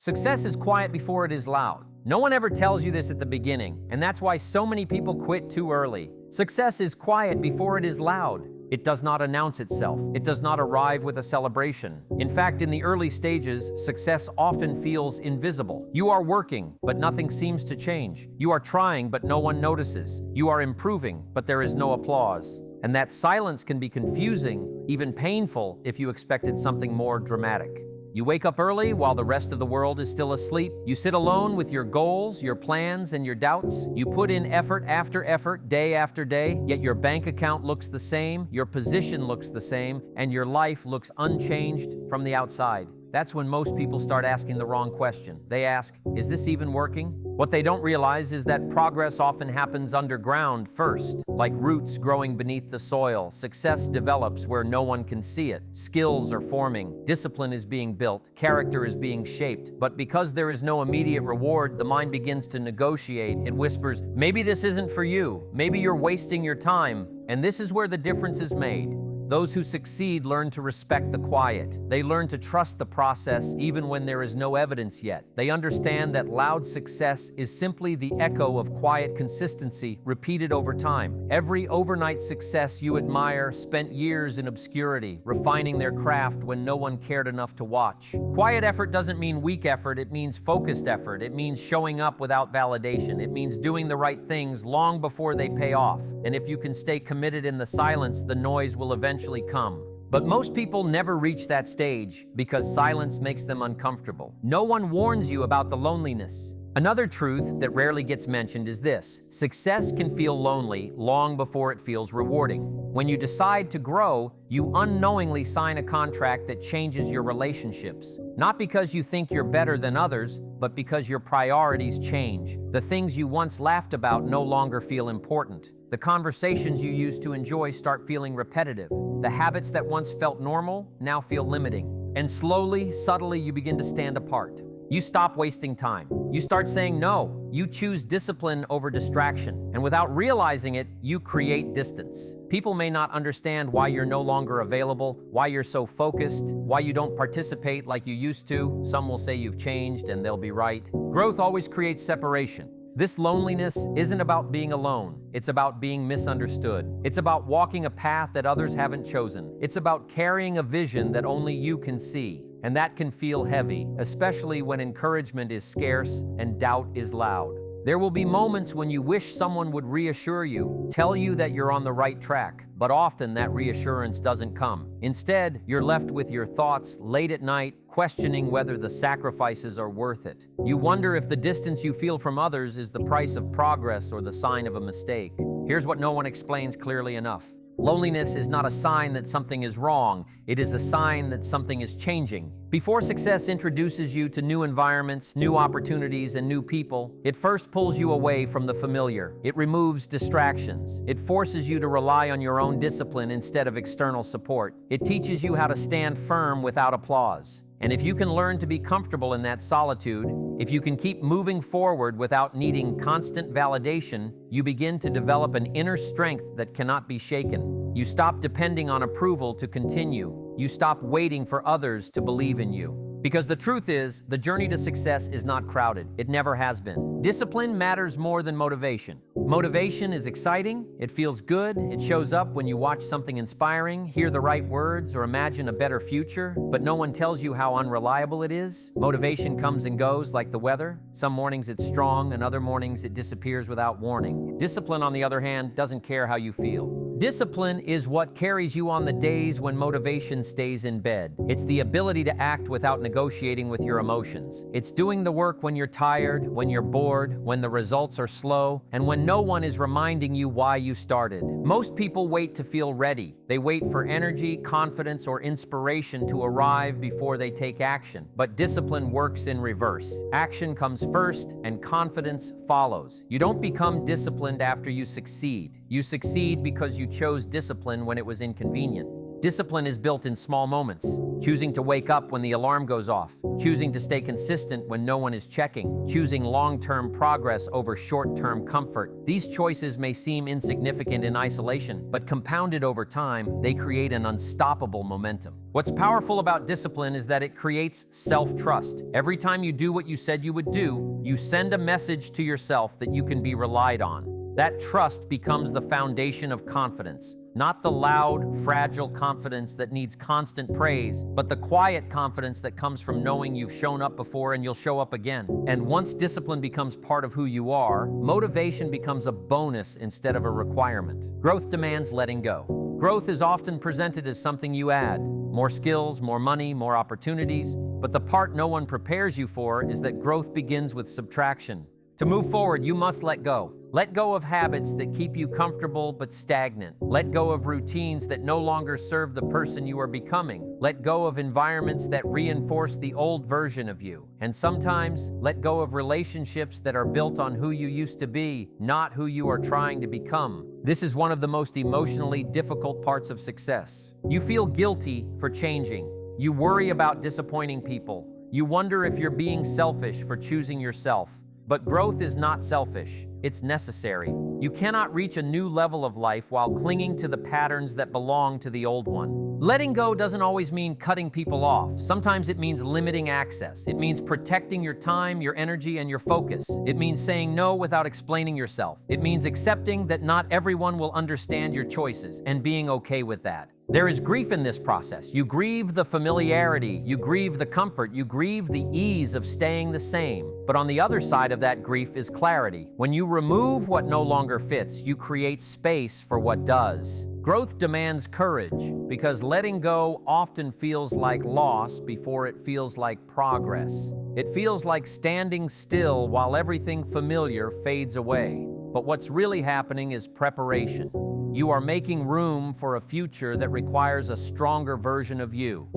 Success is quiet before it is loud. No one ever tells you this at the beginning, and that's why so many people quit too early. Success is quiet before it is loud. It does not announce itself. It does not arrive with a celebration. In fact, in the early stages, success often feels invisible. You are working, but nothing seems to change. You are trying, but no one notices. You are improving, but there is no applause. And that silence can be confusing, even painful, if you expected something more dramatic. You wake up early while the rest of the world is still asleep. You sit alone with your goals, your plans, and your doubts. You put in effort after effort, day after day, yet your bank account looks the same, your position looks the same, and your life looks unchanged from the outside. That's when most people start asking the wrong question. They ask, is this even working? What they don't realize is that progress often happens underground first, like roots growing beneath the soil. Success develops where no one can see it. Skills are forming, discipline is being built, character is being shaped. But because there is no immediate reward, the mind begins to negotiate. It whispers, maybe this isn't for you. Maybe you're wasting your time. And this is where the difference is made. Those who succeed learn to respect the quiet. They learn to trust the process even when there is no evidence yet. They understand that loud success is simply the echo of quiet consistency repeated over time. Every overnight success you admire spent years in obscurity, refining their craft when no one cared enough to watch. Quiet effort doesn't mean weak effort, it means focused effort. It means showing up without validation. It means doing the right things long before they pay off. And if you can stay committed in the silence, the noise will eventually come. But most people never reach that stage because silence makes them uncomfortable. No one warns you about the loneliness. Another truth that rarely gets mentioned is this: success can feel lonely long before it feels rewarding. When you decide to grow, you unknowingly sign a contract that changes your relationships. Not because you think you're better than others, but because your priorities change. The things you once laughed about no longer feel important. The conversations you used to enjoy start feeling repetitive. The habits that once felt normal now feel limiting. And slowly, subtly, you begin to stand apart. You stop wasting time. You start saying no. You choose discipline over distraction. And without realizing it, you create distance. People may not understand why you're no longer available, why you're so focused, why you don't participate like you used to. Some will say you've changed, and they'll be right. Growth always creates separation. This loneliness isn't about being alone. It's about being misunderstood. It's about walking a path that others haven't chosen. It's about carrying a vision that only you can see. And that can feel heavy, especially when encouragement is scarce and doubt is loud. There will be moments when you wish someone would reassure you, tell you that you're on the right track, but often that reassurance doesn't come. Instead, you're left with your thoughts late at night, questioning whether the sacrifices are worth it. You wonder if the distance you feel from others is the price of progress or the sign of a mistake. Here's what no one explains clearly enough. Loneliness is not a sign that something is wrong. It is a sign that something is changing. Before success introduces you to new environments, new opportunities, and new people, it first pulls you away from the familiar. It removes distractions. It forces you to rely on your own discipline instead of external support. It teaches you how to stand firm without applause. And if you can learn to be comfortable in that solitude, if you can keep moving forward without needing constant validation, you begin to develop an inner strength that cannot be shaken. You stop depending on approval to continue. You stop waiting for others to believe in you. Because the truth is, the journey to success is not crowded. It never has been. Discipline matters more than motivation. Motivation is exciting, it feels good, it shows up when you watch something inspiring, hear the right words, or imagine a better future, but no one tells you how unreliable it is. Motivation comes and goes like the weather. Some mornings it's strong, and other mornings it disappears without warning. Discipline, on the other hand, doesn't care how you feel. Discipline is what carries you on the days when motivation stays in bed. It's the ability to act without negotiating with your emotions. It's doing the work when you're tired, when you're bored, when the results are slow, and when no one is reminding you why you started. Most people wait to feel ready. They wait for energy, confidence, or inspiration to arrive before they take action. But discipline works in reverse. Action comes first, and confidence follows. You don't become disciplined after you succeed. You succeed because you chose discipline when it was inconvenient. Discipline is built in small moments, choosing to wake up when the alarm goes off, choosing to stay consistent when no one is checking, choosing long-term progress over short-term comfort. These choices may seem insignificant in isolation, but compounded over time, they create an unstoppable momentum. What's powerful about discipline is that it creates self-trust. Every time you do what you said you would do, you send a message to yourself that you can be relied on. That trust becomes the foundation of confidence. Not the loud, fragile confidence that needs constant praise, but the quiet confidence that comes from knowing you've shown up before and you'll show up again. And once discipline becomes part of who you are, motivation becomes a bonus instead of a requirement. Growth demands letting go. Growth is often presented as something you add. More skills, more money, more opportunities. But the part no one prepares you for is that growth begins with subtraction. To move forward, you must let go. Let go of habits that keep you comfortable but stagnant. Let go of routines that no longer serve the person you are becoming. Let go of environments that reinforce the old version of you. And sometimes, let go of relationships that are built on who you used to be, not who you are trying to become. This is one of the most emotionally difficult parts of success. You feel guilty for changing. You worry about disappointing people. You wonder if you're being selfish for choosing yourself. But growth is not selfish, it's necessary. You cannot reach a new level of life while clinging to the patterns that belong to the old one. Letting go doesn't always mean cutting people off. Sometimes it means limiting access. It means protecting your time, your energy, and your focus. It means saying no without explaining yourself. It means accepting that not everyone will understand your choices and being okay with that. There is grief in this process. You grieve the familiarity, you grieve the comfort, you grieve the ease of staying the same. But on the other side of that grief is clarity. When you remove what no longer fits, you create space for what does. Growth demands courage because letting go often feels like loss before it feels like progress. It feels like standing still while everything familiar fades away. But what's really happening is preparation. You are making room for a future that requires a stronger version of you.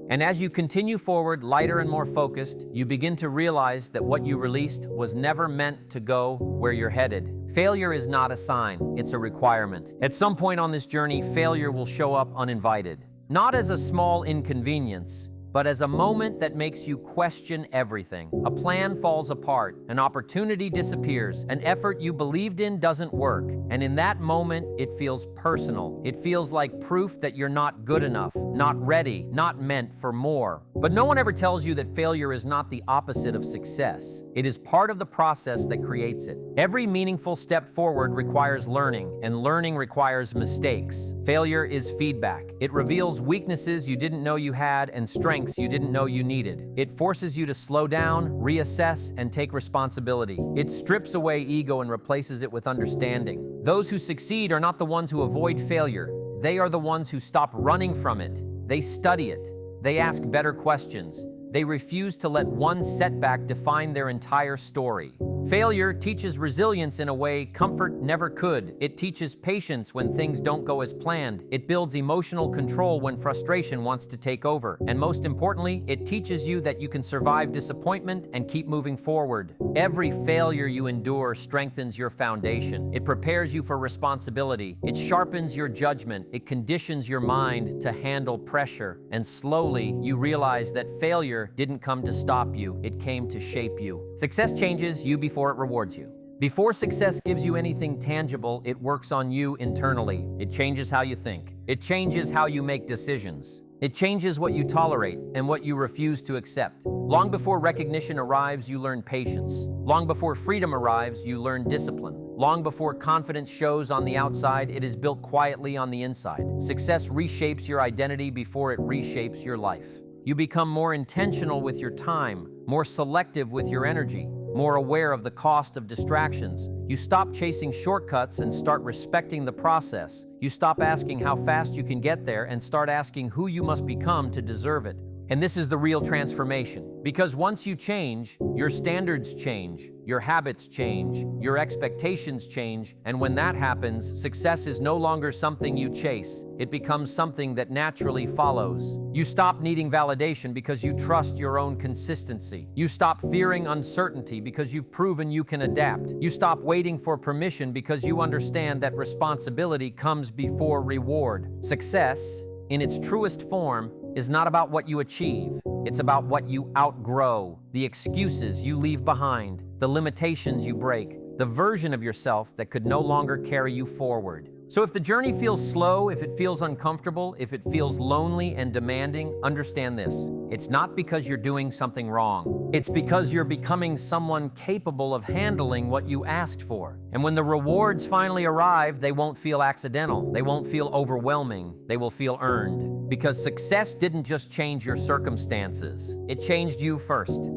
And as you continue forward, lighter and more focused, you begin to realize that what you released was never meant to go where you're headed. Failure is not a sign, it's a requirement. At some point on this journey, failure will show up uninvited. Not as a small inconvenience, but as a moment that makes you question everything. A plan falls apart, an opportunity disappears, an effort you believed in doesn't work, and in that moment, it feels personal. It feels like proof that you're not good enough, not ready, not meant for more. But no one ever tells you that failure is not the opposite of success. It is part of the process that creates it. Every meaningful step forward requires learning, and learning requires mistakes. Failure is feedback. It reveals weaknesses you didn't know you had and strengths you didn't know you needed. It forces you to slow down, reassess, and take responsibility. It strips away ego and replaces it with understanding. Those who succeed are not the ones who avoid failure. They are the ones who stop running from it. They study it. They ask better questions. They refuse to let one setback define their entire story. Failure teaches resilience in a way comfort never could. It teaches patience when things don't go as planned. It builds emotional control when frustration wants to take over. And most importantly, it teaches you that you can survive disappointment and keep moving forward. Every failure you endure strengthens your foundation. It prepares you for responsibility. It sharpens your judgment. It conditions your mind to handle pressure. And slowly, you realize that failure didn't come to stop you. It came to shape you. Success changes you before it rewards you. Before success gives you anything tangible, it works on you internally. It changes how you think. It changes how you make decisions. It changes what you tolerate and what you refuse to accept. Long before recognition arrives, you learn patience. Long before freedom arrives, you learn discipline. Long before confidence shows on the outside, it is built quietly on the inside. Success reshapes your identity before it reshapes your life. You become more intentional with your time, more selective with your energy, more aware of the cost of distractions. You stop chasing shortcuts and start respecting the process. You stop asking how fast you can get there and start asking who you must become to deserve it. And this is the real transformation. Because once you change, your standards change, your habits change, your expectations change, and when that happens, success is no longer something you chase. It becomes something that naturally follows. You stop needing validation because you trust your own consistency. You stop fearing uncertainty because you've proven you can adapt. You stop waiting for permission because you understand that responsibility comes before reward. Success in its truest form, is not about what you achieve. It's about what you outgrow, the excuses you leave behind, the limitations you break, the version of yourself that could no longer carry you forward. So if the journey feels slow, if it feels uncomfortable, if it feels lonely and demanding, understand this. It's not because you're doing something wrong. It's because you're becoming someone capable of handling what you asked for. And when the rewards finally arrive, they won't feel accidental. They won't feel overwhelming. They will feel earned. Because success didn't just change your circumstances. It changed you first.